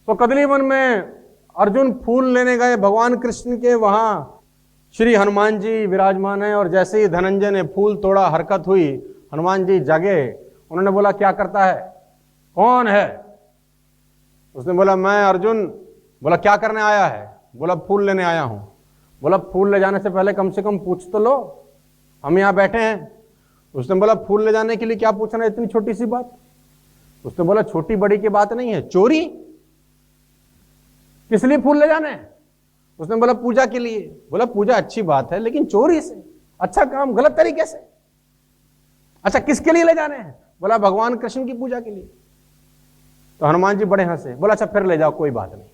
तो कदली वन में अर्जुन फूल लेने गए भगवान कृष्ण के, वहां श्री हनुमान जी विराजमान है। और जैसे ही धनंजय ने फूल तोड़ा, हरकत हुई, हनुमान जी जागे। उन्होंने बोला क्या करता है, कौन है? उसने बोला मैं अर्जुन। बोला क्या करने आया है? बोला फूल लेने आया हूं। बोला फूल ले जाने से पहले कम से कम पूछ तो लो, हम यहां बैठे हैं। उसने बोला फूल ले जाने के लिए क्या पूछना है, इतनी छोटी सी बात? उसने बोला छोटी बड़ी की बात नहीं है, चोरी। किस लिए फूल ले जाने हैं? उसने बोला पूजा के लिए। बोला पूजा अच्छी बात है, लेकिन चोरी से, अच्छा काम गलत तरीके से। अच्छा किसके लिए ले जाने हैं? बोला भगवान कृष्ण की पूजा के लिए। तो हनुमान जी बड़े हंसे। बोला अच्छा फिर ले जाओ, कोई बात नहीं।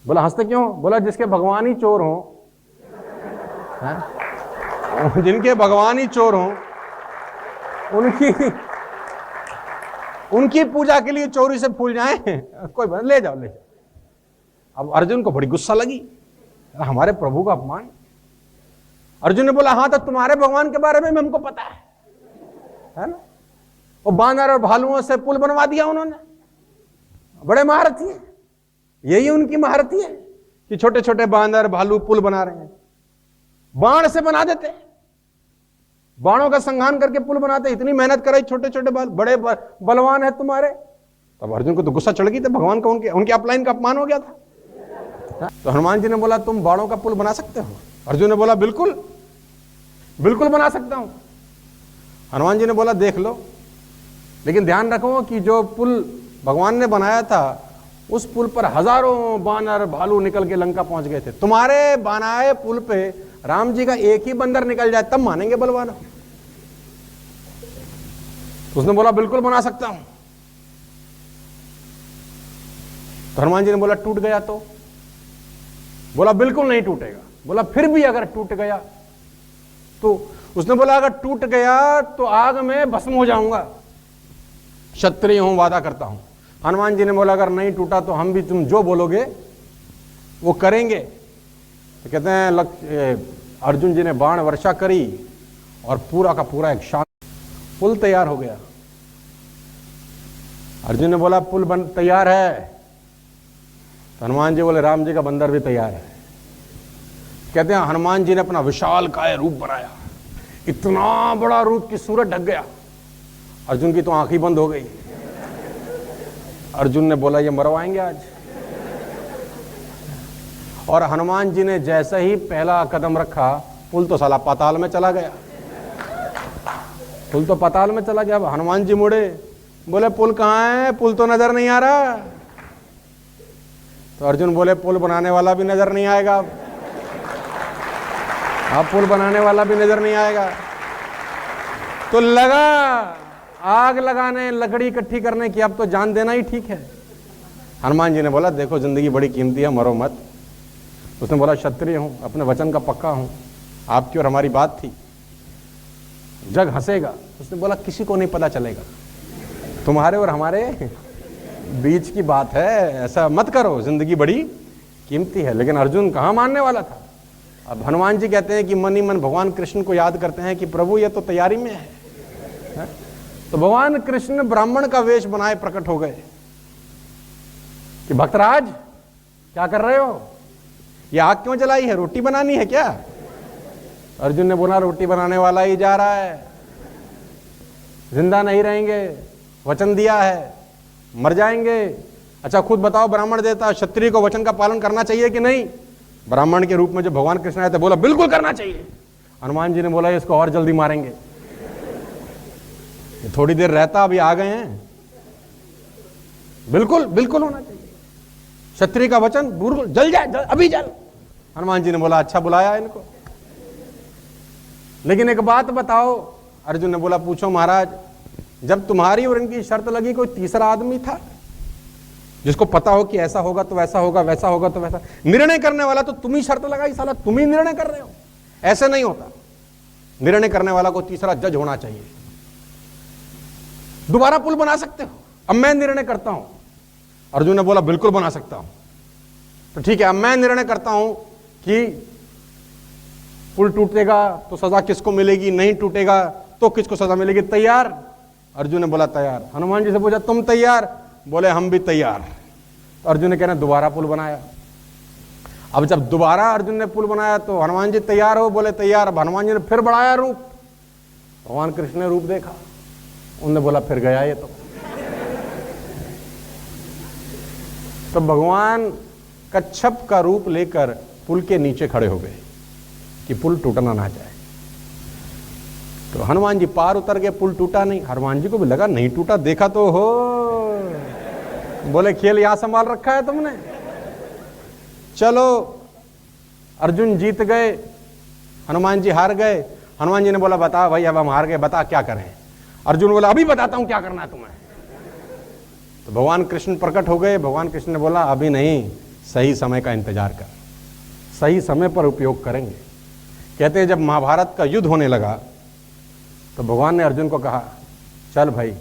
बोला हंसते क्यों? बोला जिसके भगवान ही चोर हो, जिनके भगवान ही चोर हो, उनकी पूजा के लिए चोरी से फूल जाए, कोई बात, ले जाओ ले जाओ। अब अर्जुन को बड़ी गुस्सा लगी, हमारे प्रभु का अपमान। अर्जुन ने बोला हाँ तो तुम्हारे भगवान के बारे में हमको पता है ना? वो बानर और भालुओं से पुल बनवा दिया उन्होंने, बड़े महारथी हैं। यही उनकी महारथी है कि छोटे छोटे बानर भालू पुल बना रहे हैं। बाण से बना देते, बाणों का संहार करके पुल बनाते। इतनी मेहनत कराई, छोटे छोटे बाल, बड़े बलवान है तुम्हारे। तब अर्जुन को तो गुस्सा चढ़ गई थी, भगवान का उनके अपलाइन का अपमान हो गया था। तो हनुमान जी ने बोला तुम बाणों का पुल बना सकते हो? अर्जुन ने बोला बिल्कुल बिल्कुल बना सकता हूं। हनुमान जी ने बोला देख लो, लेकिन ध्यान रखो कि जो पुल भगवान ने बनाया था, उस पुल पर हजारों बानर भालू निकल के लंका पहुंच गए थे। तुम्हारे बनाए पुल पे राम जी का एक ही बंदर निकल जाए तब मानेंगे बलवान। उसने बोला बिल्कुल बना सकता हूं। तो हनुमान जी ने बोला टूट गया तो? बोला बिल्कुल नहीं टूटेगा। बोला फिर भी अगर टूट गया तो? उसने बोला अगर टूट गया तो आग में भस्म हो जाऊंगा, क्षत्रिय हूं, वादा करता हूं। हनुमान जी ने बोला अगर नहीं टूटा तो हम भी तुम जो बोलोगे वो करेंगे। तो कहते हैं अर्जुन जी ने बाण वर्षा करी और पूरा का पूरा एक शांत पुल तैयार हो गया। अर्जुन ने बोला पुल बन तैयार है। तो हनुमान जी बोले राम जी का बंदर भी तैयार है। कहते हैं हनुमान जी ने अपना विशाल काय रूप बनाया, इतना बड़ा रूप कि सूरज ढक गया। अर्जुन की तो आंख ही बंद हो गई। अर्जुन ने बोला ये मरवाएंगे आज। और हनुमान जी ने जैसे ही पहला कदम रखा, पुल तो साला पाताल में चला गया। पुल तो पाताल में चला गया। अब हनुमान जी मुड़े, बोले पुल कहाँ है? पुल तो नजर नहीं आ रहा। तो अर्जुन बोले पुल बनाने वाला भी नजर नहीं आएगा। अब पुल बनाने वाला भी नजर नहीं आएगा। तो लगा आग लगाने, लकड़ी इकट्ठी करने की, अब तो जान देना ही ठीक है। हनुमान जी ने बोला देखो जिंदगी बड़ी कीमती है, मरो मत। उसने बोला क्षत्रिय हूं, अपने वचन का पक्का हूं, आपकी और हमारी बात थी, जग हंसेगा। उसने बोला किसी को नहीं पता चलेगा, तुम्हारे और हमारे बीच की बात है, ऐसा मत करो, जिंदगी बड़ी कीमती है। लेकिन अर्जुन कहाँ मानने वाला था। अब हनुमान जी कहते हैं कि मन ही मन भगवान कृष्ण को याद करते हैं कि प्रभु ये तो तैयारी में है। तो भगवान कृष्ण ब्राह्मण का वेश बनाए प्रकट हो गए कि भक्तराज क्या कर रहे हो? ये आग क्यों जलाई है? रोटी बनानी है क्या? अर्जुन ने बोला रोटी बनाने वाला ही जा रहा है, जिंदा नहीं रहेंगे, वचन दिया है, मर जाएंगे। अच्छा खुद बताओ, ब्राह्मण देवता क्षत्रिय को वचन का पालन करना चाहिए कि नहीं? ब्राह्मण के रूप में जो भगवान कृष्ण आए थे, बोला बिल्कुल करना चाहिए। हनुमान जी ने बोला इसको और जल्दी मारेंगे, ये थोड़ी देर रहता, अभी आ गए हैं, बिल्कुल बिल्कुल होना चाहिए, क्षत्रिय का वचन बिल्कुल जल जाए, अभी जल। हनुमान जी ने बोला अच्छा बुलाया इनको। लेकिन एक बात बताओ। अर्जुन ने बोला पूछो महाराज। जब तुम्हारी और इनकी शर्त लगी, कोई तीसरा आदमी था जिसको पता हो कि ऐसा होगा तो वैसा होगा, वैसा होगा तो वैसा? निर्णय करने वाला तो तुम ही शर्त लगाई, साला तुम ही निर्णय कर रहे हो। ऐसे नहीं होता, निर्णय करने वाला को तीसरा जज होना चाहिए। दोबारा पुल बना सकते हो, अब मैं निर्णय करता हूं। अर्जुन ने बोला बिल्कुल बना सकता हूं। तो ठीक है, अब मैं निर्णय करता हूं कि पुल टूटेगा तो सजा किसको मिलेगी, नहीं टूटेगा तो किसको सजा मिलेगी, तैयार? अर्जुन ने बोला तैयार। हनुमान जी से पूछा तुम तैयार? बोले हम भी तैयार। तो अर्जुन ने कहना दोबारा पुल बनाया। अब जब दोबारा अर्जुन ने पुल बनाया तो हनुमान जी तैयार हो, बोले तैयार। अब हनुमान जी ने फिर बढ़ाया रूप, भगवान कृष्ण ने रूप देखा, उन्होंने बोला फिर गया ये तो भगवान कच्छप का रूप लेकर पुल के नीचे खड़े हो गए कि पुल टूटना ना जाए। तो हनुमान जी पार उतर गए, पुल टूटा नहीं। हनुमान जी को भी लगा नहीं टूटा, देखा तो हो, बोले खेल यहां संभाल रखा है तुमने। चलो अर्जुन जीत गए, हनुमान जी हार गए। हनुमान जी ने बोला बता भाई, अब हम हार गए, बता क्या करें। अर्जुन बोला अभी बताता हूं क्या करना है तुम्हें। तो भगवान कृष्ण प्रकट हो गए। भगवान कृष्ण ने बोला अभी नहीं, सही समय का इंतजार कर, सही समय पर उपयोग करेंगे। कहते हैं जब महाभारत का युद्ध होने लगा तो भगवान ने अर्जुन को कहा चल भाई,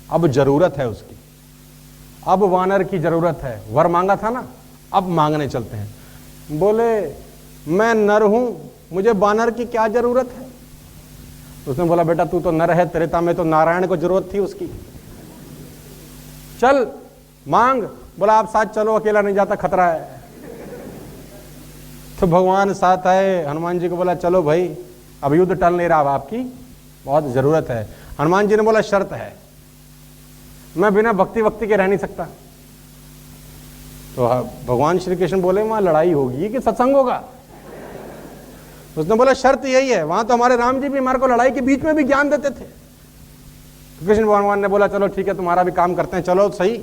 अब जरूरत है उसकी, अब वानर की जरूरत है। वर मांगा था ना, अब मांगने चलते हैं। बोले मैं नर हूं, मुझे वानर की क्या जरूरत है। उसने बोला बेटा तू तो नर है, त्रेता में तो नारायण को जरूरत थी उसकी, चल मांग। बोला आप साथ चलो, अकेला नहीं जाता, खतरा है। तो भगवान साथ आए, हनुमान जी को बोला चलो भाई, अब युद्ध टल नहीं रहा, अब आपकी बहुत जरूरत है। हनुमान जी ने बोला शर्त है, मैं बिना भक्ति वक्ति के रह नहीं सकता। तो भगवान श्री कृष्ण बोले वहां लड़ाई होगी कि सत्संग होगा। उसने बोला शर्त यही है, वहां तो हमारे राम जी भी हमारे को लड़ाई के बीच में भी ज्ञान देते थे। तो कृष्ण भगवान ने बोला चलो ठीक है, तुम्हारा भी काम करते हैं, चलो सही,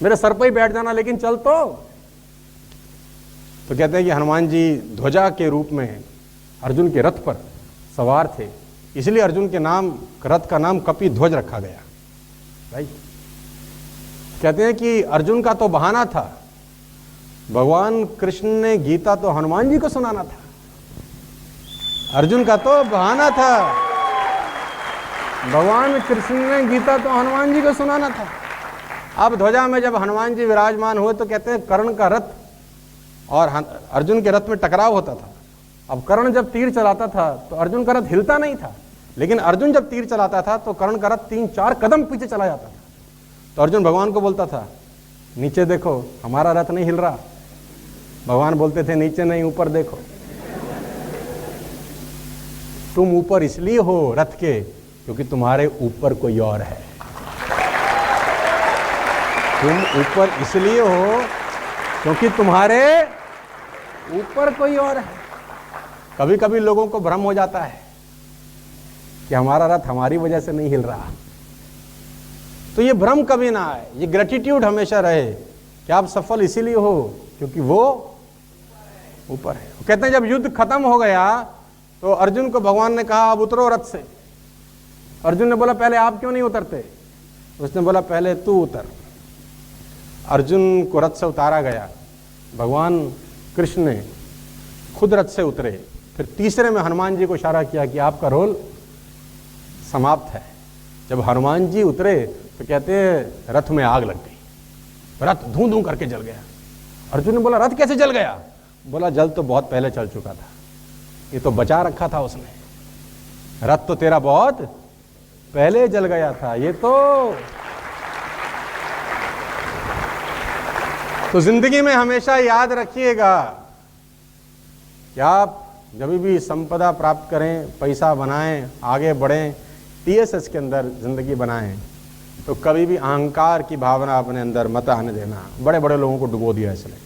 मेरे सर पर ही बैठ जाना लेकिन चल तो कहते हैं कि हनुमान जी ध्वजा के रूप में अर्जुन के रथ पर सवार थे, इसलिए अर्जुन के नाम रथ का नाम कपि ध्वज रखा गया। भाई कहते हैं कि अर्जुन का तो बहाना था, भगवान कृष्ण ने गीता तो हनुमान जी को सुनाना था, अर्जुन का तो बहाना था, भगवान कृष्ण ने गीता तो हनुमान जी को सुनाना था। अब ध्वजा में जब हनुमान जी विराजमान हुए तो कहते हैं कर्ण का रथ और अर्जुन के रथ में टकराव होता था। अब कर्ण जब तीर चलाता था तो अर्जुन का रथ हिलता नहीं था, लेकिन अर्जुन जब तीर चलाता था तो कर्ण का रथ 3-4 कदम पीछे चला जाता था। तो अर्जुन भगवान को बोलता था नीचे देखो, हमारा रथ नहीं हिल रहा। भगवान बोलते थे नीचे नहीं, ऊपर देखो। तुम ऊपर इसलिए हो रथ के क्योंकि तुम्हारे ऊपर कोई और है। तुम ऊपर इसलिए हो क्योंकि तुम्हारे ऊपर कोई और है। कभी कभी लोगों को भ्रम हो जाता है कि हमारा रथ हमारी वजह से नहीं हिल रहा, तो ये भ्रम कभी ना आए, ये ग्रेटिट्यूड हमेशा रहे कि आप सफल इसीलिए हो क्योंकि वो ऊपर है। कहते हैं जब युद्ध खत्म हो गया तो अर्जुन को भगवान ने कहा अब उतरो रथ से। अर्जुन ने बोला पहले आप क्यों नहीं उतरते। उसने बोला पहले तू उतर। अर्जुन को रथ से उतारा गया, भगवान कृष्ण ने खुद रथ से उतरे। फिर तीसरे में हनुमान जी को इशारा किया कि आपका रोल समाप्त है। जब हनुमान जी उतरे तो कहते हैं रथ में आग लग गई, रथ धूं धूं करके जल गया। अर्जुन ने बोला रथ कैसे जल गया। बोला जल तो बहुत पहले चल चुका था, ये तो बचा रखा था उसने, रथ तो तेरा बहुत पहले जल गया था। ये तो जिंदगी में हमेशा याद रखिएगा कि आप जब भी संपदा प्राप्त करें, पैसा बनाएं, आगे बढ़ें, टीएसएस के अंदर जिंदगी बनाएं, तो कभी भी अहंकार की भावना अपने अंदर मत आने देना। बड़े बड़े लोगों को डुबो दिया इसने।